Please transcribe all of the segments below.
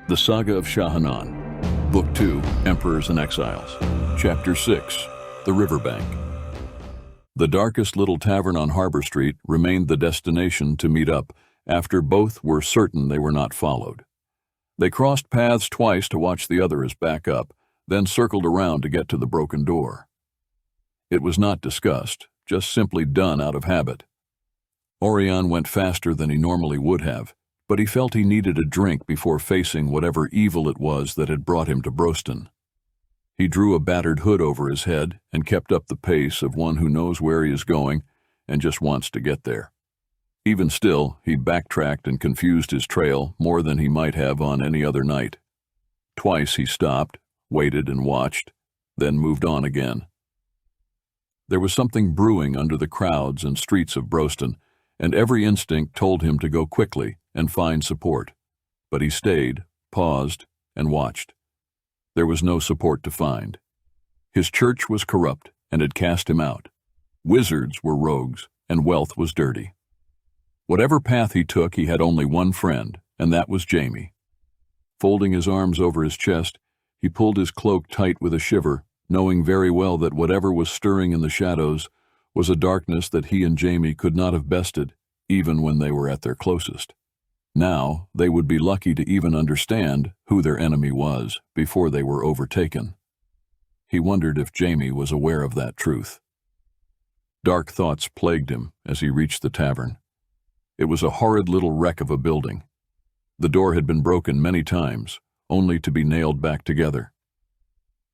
The Saga of ShaHaNon, Book 2, Emperors and Exiles, Chapter 6, The Riverbank. The darkest little tavern on Harbor Street remained the destination to meet up after both were certain they were not followed. They crossed paths twice to watch the others back up, then circled around to get to the broken door. It was not discussed, just simply done out of habit. Orion went faster than he normally would have, but he felt he needed a drink before facing whatever evil it was that had brought him to Broston. He drew a battered hood over his head and kept up the pace of one who knows where he is going and just wants to get there. Even still, he backtracked and confused his trail more than he might have on any other night. Twice he stopped, waited and watched, then moved on again. There was something brewing under the crowds and streets of Broston, and every instinct told him to go quickly and find support. But he stayed, paused, and watched. There was no support to find. His church was corrupt and had cast him out. Wizards were rogues, and wealth was dirty. Whatever path he took, he had only one friend, and that was Jamie. Folding his arms over his chest, he pulled his cloak tight with a shiver, knowing very well that whatever was stirring in the shadows was a darkness that he and Jamie could not have bested, even when they were at their closest. Now, they would be lucky to even understand who their enemy was before they were overtaken. He wondered if Jamie was aware of that truth. Dark thoughts plagued him as he reached the tavern. It was a horrid little wreck of a building. The door had been broken many times, only to be nailed back together.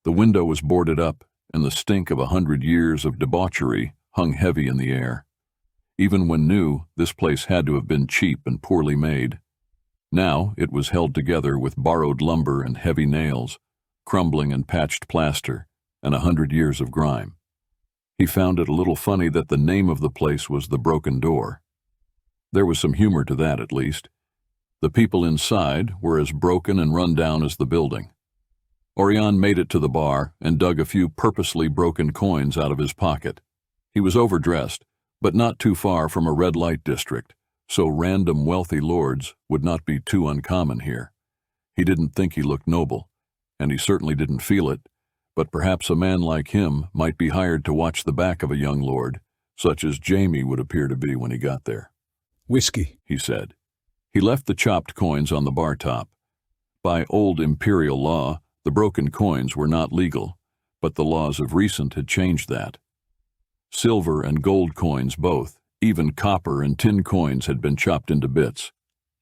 The window was boarded up, and the stink of 100 years of debauchery hung heavy in the air. Even when new, this place had to have been cheap and poorly made. Now it was held together with borrowed lumber and heavy nails, crumbling and patched plaster, and 100 years of grime. He found it a little funny that the name of the place was the Broken Door. There was some humor to that, at least. The people inside were as broken and run down as the building. Orion made it to the bar and dug a few purposely broken coins out of his pocket. He was overdressed, but not too far from a red light district, so random wealthy lords would not be too uncommon here. He didn't think he looked noble, and he certainly didn't feel it, but perhaps a man like him might be hired to watch the back of a young lord, such as Jamie would appear to be when he got there. "Whiskey," he said. He left the chopped coins on the bar top. By old imperial law, the broken coins were not legal, but the laws of recent had changed that. Silver and gold coins both, even copper and tin coins had been chopped into bits.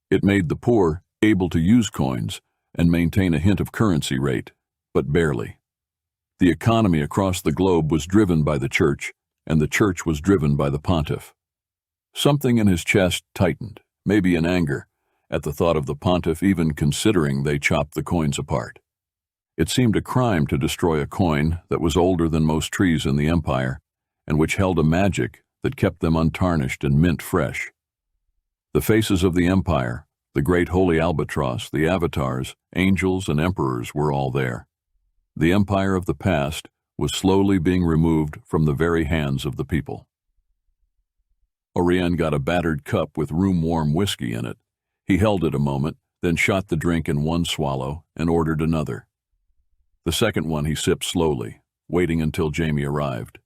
It made the poor able to use coins and maintain a hint of currency rate, but barely. The economy across the globe was driven by the church, and the church was driven by the pontiff. Something in his chest tightened, maybe in anger, at the thought of the pontiff even considering they chopped the coins apart. It seemed a crime to destroy a coin that was older than most trees in the empire, and which held a magic that kept them untarnished and mint fresh. The faces of the empire, the great holy albatross, the avatars, angels, and emperors were all there. The empire of the past was slowly being removed from the very hands of the people. Orion got a battered cup with room-warm whiskey in it. He held it a moment, then shot the drink in one swallow and ordered another. The second one he sipped slowly, waiting until Jamie arrived.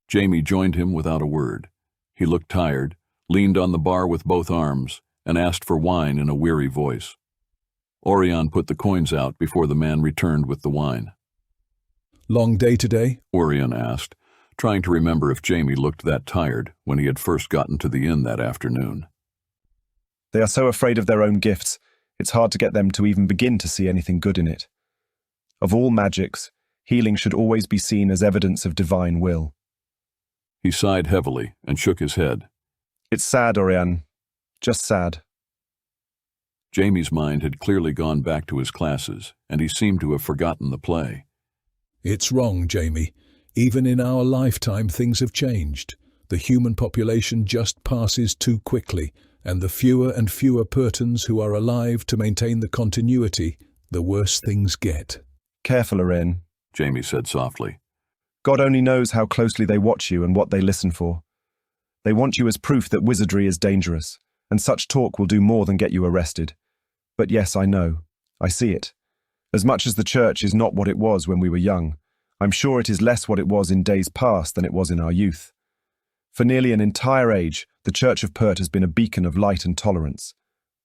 Jamie joined him without a word. He looked tired, leaned on the bar with both arms, and asked for wine in a weary voice. Orion put the coins out before the man returned with the wine. "Long day today?" Orion asked, trying to remember if Jamie looked that tired when he had first gotten to the inn that afternoon. They are so afraid of their own gifts, it's hard to get them to even begin to see anything good in it. Of all magics, healing should always be seen as evidence of divine will. He sighed heavily and shook his head. It's sad, Orion. Just sad. Jamie's mind had clearly gone back to his classes, and he seemed to have forgotten the play. "It's wrong, Jamie. Even in our lifetime, things have changed. The human population just passes too quickly, and the fewer and fewer Purtons who are alive to maintain the continuity, the worse things get." Careful, Orion, Jamie said softly. God only knows how closely they watch you and what they listen for. They want you as proof that wizardry is dangerous, and such talk will do more than get you arrested. But yes, I know. I see it. As much as the church is not what it was when we were young, I'm sure it is less what it was in days past than it was in our youth. For nearly an entire age, the Church of Pert has been a beacon of light and tolerance,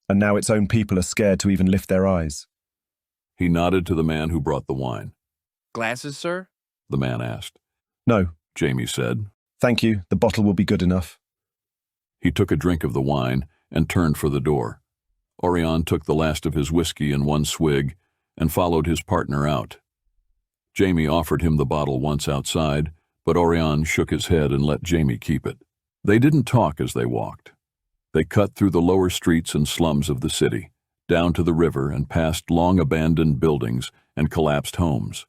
and now its own people are scared to even lift their eyes. He nodded to the man who brought the wine. Glasses, sir? The man asked. No, Jamie said. thank you, the bottle will be good enough. He took a drink of the wine and turned for the door. Orion took the last of his whiskey in one swig and followed his partner out. Jamie offered him the bottle once outside, but Orion shook his head and let Jamie keep it. They didn't talk as they walked. They cut through the lower streets and slums of the city, down to the river and past long-abandoned buildings and collapsed homes.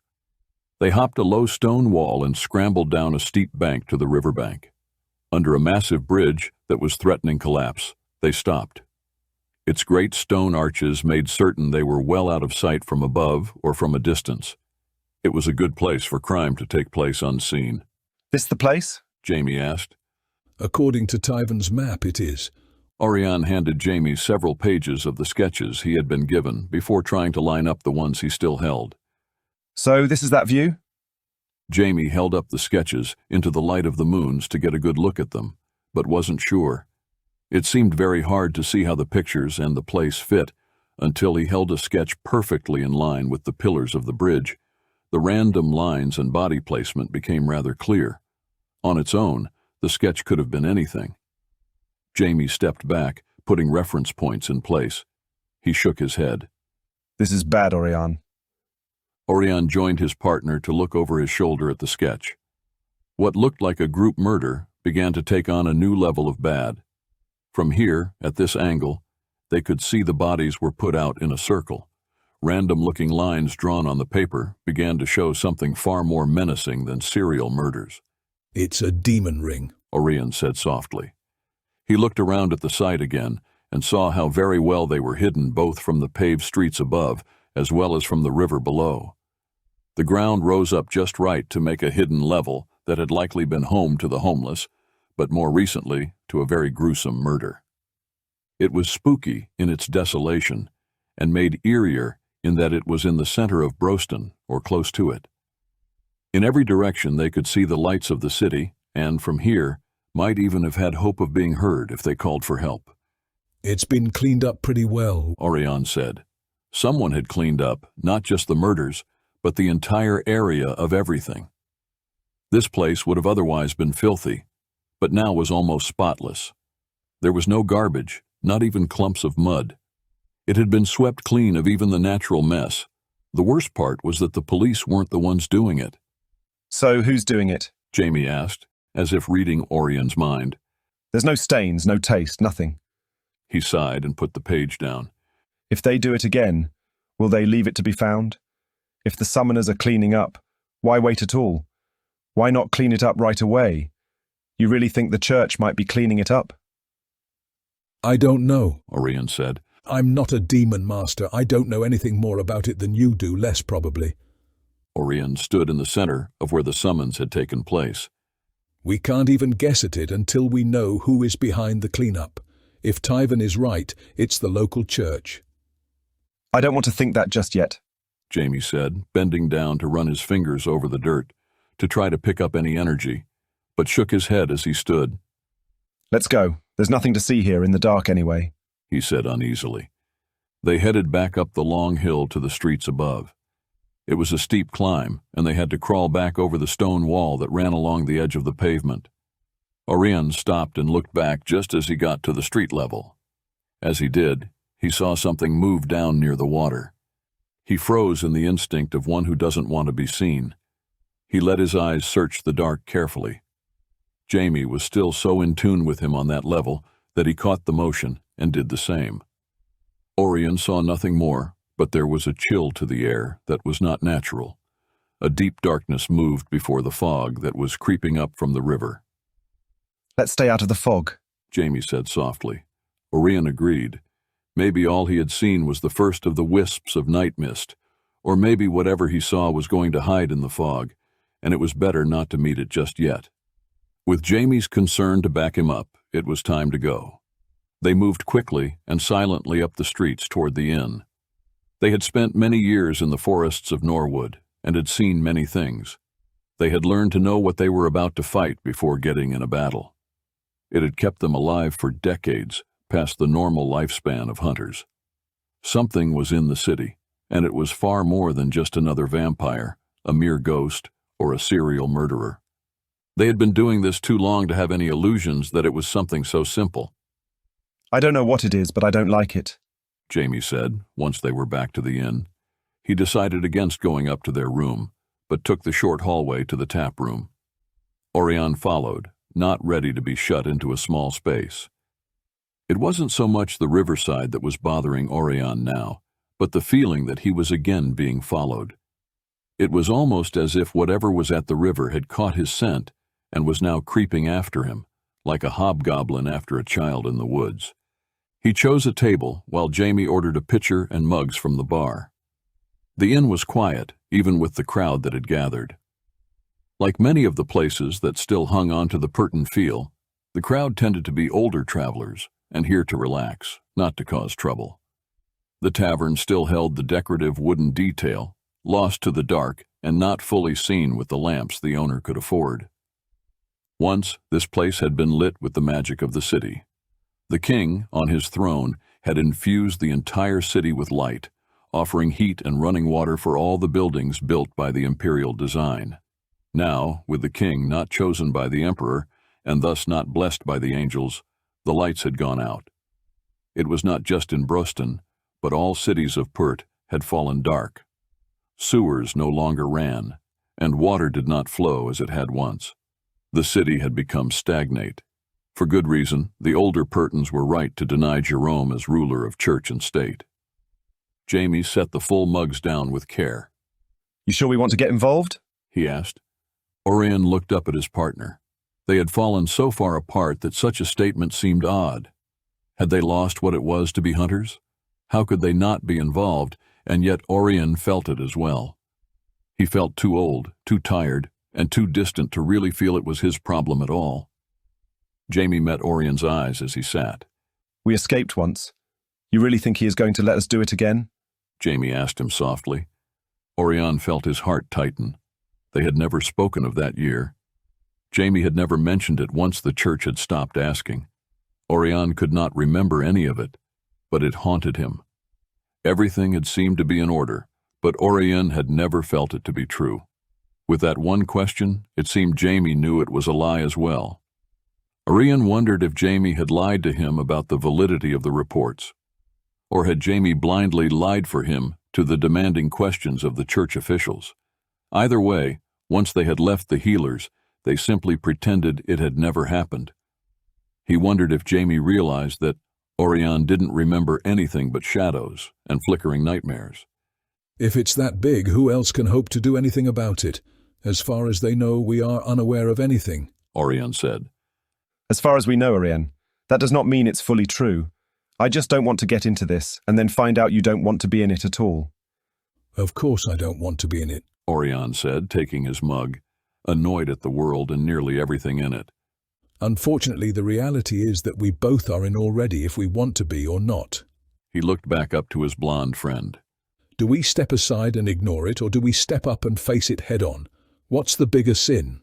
They hopped a low stone wall and scrambled down a steep bank to the riverbank. Under a massive bridge that was threatening collapse, they stopped. Its great stone arches made certain they were well out of sight from above or from a distance. It was a good place for crime to take place unseen. This the place? Jamie asked. According to Tyvan's map, it is. Orion handed Jamie several pages of the sketches he had been given before trying to line up the ones he still held. So this is that view? Jamie held up the sketches into the light of the moons to get a good look at them, but wasn't sure. It seemed very hard to see how the pictures and the place fit until he held a sketch perfectly in line with the pillars of the bridge. The random lines and body placement became rather clear. On its own, the sketch could have been anything. Jamie stepped back, putting reference points in place. He shook his head. This is bad, Orion. Orion joined his partner to look over his shoulder at the sketch. What looked like a group murder began to take on a new level of bad. From here, at this angle, they could see the bodies were put out in a circle. Random-looking lines drawn on the paper began to show something far more menacing than serial murders. It's a demon ring, Orion said softly. He looked around at the site again and saw how very well they were hidden both from the paved streets above as well as from the river below. The ground rose up just right to make a hidden level that had likely been home to the homeless, but more recently to a very gruesome murder. It was spooky in its desolation and made eerier in that it was in the center of Broston, or close to it. In every direction they could see the lights of the city, and from here might even have had hope of being heard if they called for help. It's been cleaned up pretty well, Orion said. Someone had cleaned up not just the murders, but the entire area of everything. This place would have otherwise been filthy, but now was almost spotless. There was no garbage, not even clumps of mud. It had been swept clean of even the natural mess. The worst part was that the police weren't the ones doing it. So who's doing it? Jamie asked, as if reading Orion's mind. There's no stains, no taste, nothing. He sighed and put the page down. If they do it again, will they leave it to be found? If the summoners are cleaning up, why wait at all? Why not clean it up right away? You really think the church might be cleaning it up? I don't know, Orion said. I'm not a demon master. I don't know anything more about it than you do, less probably. Orion stood in the center of where the summons had taken place. We can't even guess at it until we know who is behind the cleanup. If Tyvan is right, it's the local church. I don't want to think that just yet, Jamie said, bending down to run his fingers over the dirt, to try to pick up any energy, but shook his head as he stood. Let's go. There's nothing to see here in the dark anyway, he said uneasily. They headed back up the long hill to the streets above. It was a steep climb, and they had to crawl back over the stone wall that ran along the edge of the pavement. Orion stopped and looked back just as he got to the street level. As he did, he saw something move down near the water. He froze in the instinct of one who doesn't want to be seen. He let his eyes search the dark carefully. Jamie was still so in tune with him on that level that he caught the motion and did the same. Orion saw nothing more, but there was a chill to the air that was not natural. A deep darkness moved before the fog that was creeping up from the river. Let's stay out of the fog, Jamie said softly. Orion agreed. Maybe all he had seen was the first of the wisps of night mist, or maybe whatever he saw was going to hide in the fog, and it was better not to meet it just yet. With Jamie's concern to back him up, it was time to go. They moved quickly and silently up the streets toward the inn. They had spent many years in the forests of Norwood and had seen many things. They had learned to know what they were about to fight before getting in a battle. It had kept them alive for decades, past the normal lifespan of hunters. Something was in the city, and it was far more than just another vampire, a mere ghost, or a serial murderer. They had been doing this too long to have any illusions that it was something so simple. I don't know what it is, but I don't like it, Jamie said, once they were back to the inn. He decided against going up to their room, but took the short hallway to the tap room. Orion followed, not ready to be shut into a small space. It wasn't so much the riverside that was bothering Orion now, but the feeling that he was again being followed. It was almost as if whatever was at the river had caught his scent and was now creeping after him, like a hobgoblin after a child in the woods. He chose a table while Jamie ordered a pitcher and mugs from the bar. The inn was quiet, even with the crowd that had gathered. Like many of the places that still hung on to the Purton feel, the crowd tended to be older travelers and here to relax, not to cause trouble. The tavern still held the decorative wooden detail, lost to the dark and not fully seen with the lamps the owner could afford. Once, this place had been lit with the magic of the city. The king, on his throne, had infused the entire city with light, offering heat and running water for all the buildings built by the imperial design. Now, with the king not chosen by the emperor, and thus not blessed by the angels, the lights had gone out. It was not just in Broston, but all cities of Pert had fallen dark. Sewers no longer ran, and water did not flow as it had once. The city had become stagnate. For good reason, the older Purtons were right to deny Jerome as ruler of church and state. Jamie set the full mugs down with care. You sure we want to get involved? He asked. Orion looked up at his partner. They had fallen so far apart that such a statement seemed odd. Had they lost what it was to be hunters? How could they not be involved, and yet Orion felt it as well. He felt too old, too tired, and too distant to really feel it was his problem at all. Jamie met Orion's eyes as he sat. We escaped once. You really think he is going to let us do it again? Jamie asked him softly. Orion felt his heart tighten. They had never spoken of that year. Jamie had never mentioned it once the church had stopped asking. Orion could not remember any of it, but it haunted him. Everything had seemed to be in order, but Orion had never felt it to be true. With that one question, it seemed Jamie knew it was a lie as well. Orion wondered if Jamie had lied to him about the validity of the reports. Or had Jamie blindly lied for him to the demanding questions of the church officials? Either way, once they had left the healers, they simply pretended it had never happened. He wondered if Jamie realized that Orion didn't remember anything but shadows and flickering nightmares. If it's that big, who else can hope to do anything about it? As far as they know, we are unaware of anything, Orion said. As far as we know, Orion, that does not mean it's fully true. I just don't want to get into this and then find out you don't want to be in it at all. Of course I don't want to be in it, Orion said, taking his mug, annoyed at the world and nearly everything in it. Unfortunately, the reality is that we both are in already if we want to be or not. He looked back up to his blonde friend. Do we step aside and ignore it, or do we step up and face it head-on? What's the bigger sin?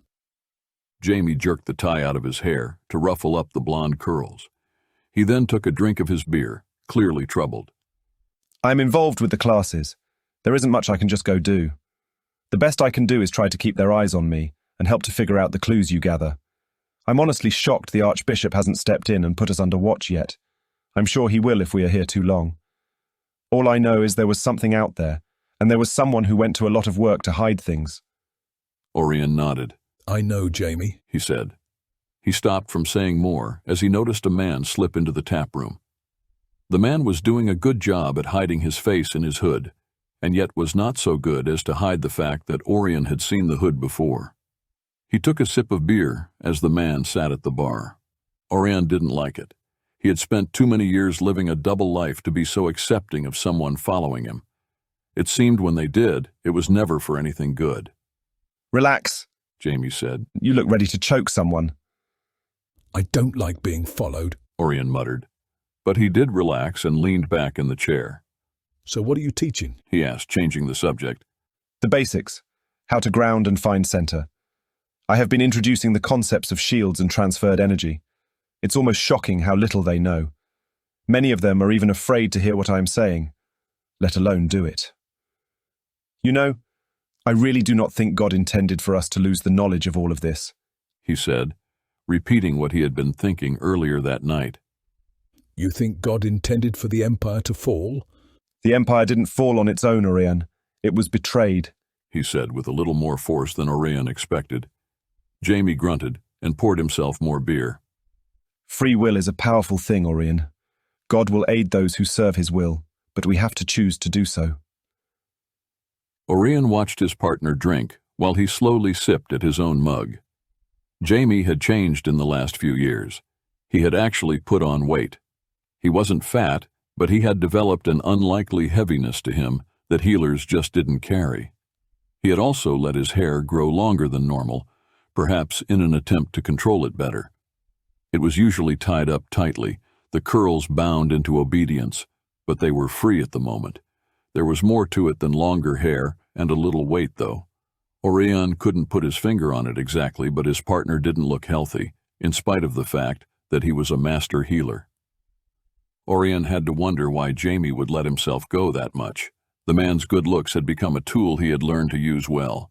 Jamie jerked the tie out of his hair to ruffle up the blonde curls. He then took a drink of his beer, clearly troubled. I'm involved with the classes. There isn't much I can just go do. The best I can do is try to keep their eyes on me and help to figure out the clues you gather. I'm honestly shocked the Archbishop hasn't stepped in and put us under watch yet. I'm sure he will if we are here too long. All I know is there was something out there, and there was someone who went to a lot of work to hide things. Orion nodded. I know, Jamie, he said. He stopped from saying more as he noticed a man slip into the tap room. The man was doing a good job at hiding his face in his hood, and yet was not so good as to hide the fact that Orion had seen the hood before. He took a sip of beer as the man sat at the bar. Orion didn't like it. He had spent too many years living a double life to be so accepting of someone following him. It seemed when they did, it was never for anything good. Relax, Jamie said. You look ready to choke someone. I don't like being followed, Orion muttered. But he did relax and leaned back in the chair. So what are you teaching? He asked, changing the subject. The basics. How to ground and find center. I have been introducing the concepts of shields and transferred energy. It's almost shocking how little they know. Many of them are even afraid to hear what I am saying, let alone do it. You know, I really do not think God intended for us to lose the knowledge of all of this, He said, repeating what he had been thinking earlier that night. You think God intended for the Empire to fall? The Empire didn't fall on its own, Orion. It was betrayed, He said with a little more force than Orion expected. Jamie grunted and poured himself more beer. Free will is a powerful thing, Orion. God will aid those who serve his will, but we have to choose to do so. Orion watched his partner drink while he slowly sipped at his own mug. Jamie had changed in the last few years. He had actually put on weight. He wasn't fat, but he had developed an unlikely heaviness to him that healers just didn't carry. He had also let his hair grow longer than normal, perhaps in an attempt to control it better. It was usually tied up tightly, the curls bound into obedience, but they were free at the moment. There was more to it than longer hair and a little weight, though. Orion couldn't put his finger on it exactly, but his partner didn't look healthy, in spite of the fact that he was a master healer. Orion had to wonder why Jamie would let himself go that much. The man's good looks had become a tool he had learned to use well.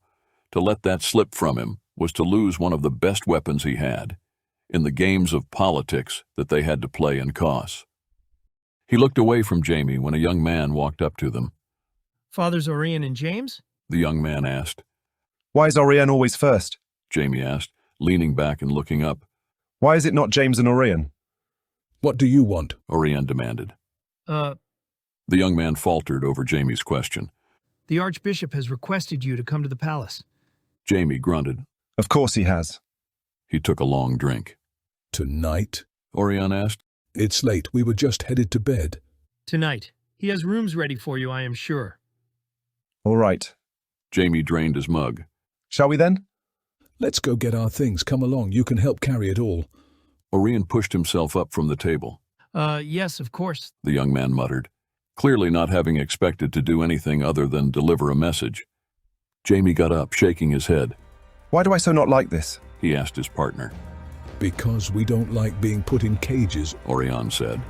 To let that slip from him was to lose one of the best weapons he had, in the games of politics that they had to play in Kos. He looked away from Jamie when a young man walked up to them. Fathers Orion and James? The young man asked. Why is Orion always first? Jamie asked, leaning back and looking up. Why is it not James and Orion? What do you want? Orion demanded. The The young man faltered over Jamie's question. Archbishop has requested you to come to the palace. Jamie grunted. Of course he has. He took a long drink. Tonight? Orion asked. It's late. We were just headed to bed. Tonight. He has rooms ready for you, I am sure. All right. Jamie drained his mug. Shall we then? Let's go get our things. Come along. You can help carry it all. Orion pushed himself up from the table. Yes, of course. The young man muttered, clearly not having expected to do anything other than deliver a message. Jamie got up, shaking his head. Why do I so not like this? He asked his partner. Because we don't like being put in cages, Orion said.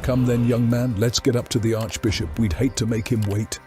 Come then, young man, let's get up to the Archbishop. We'd hate to make him wait.